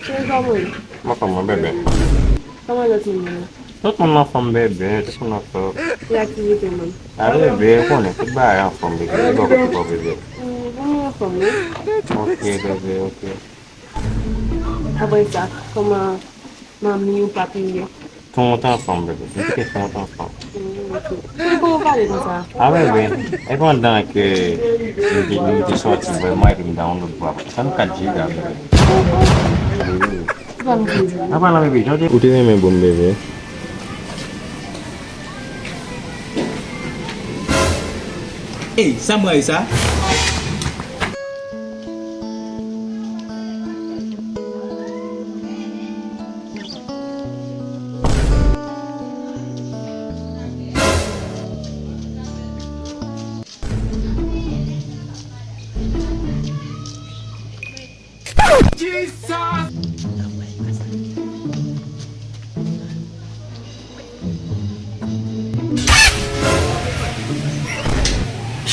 Quem come? Ma fammi bebè. Come lo tieni? Tutto non fa bebè, tutto non fa. E aqui também. A bebè, buono, che vai fa bebè, dopo ti può vedere. Vamos comer. Ok, bebè, ok. Avançar com uma maminha e um papinho. Come te fa bebè? Senti che come te fa? Como vai avançar? A bebè, è quando che non ti so ci vai mai in download qua. Sono giga bebè. Vamos fazer. Apa lah bebè, jadi udah nih bom bebè. Eh, sama Isa.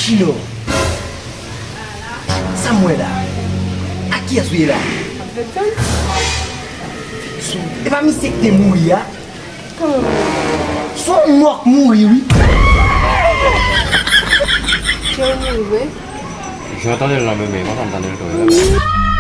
Chino, Samuela, aqui a zoeira. E vai me ser que tem mulher? Só um mock mulher, oui. Quer um ver? J'entendais la bebè, ma t'entendais il tuo.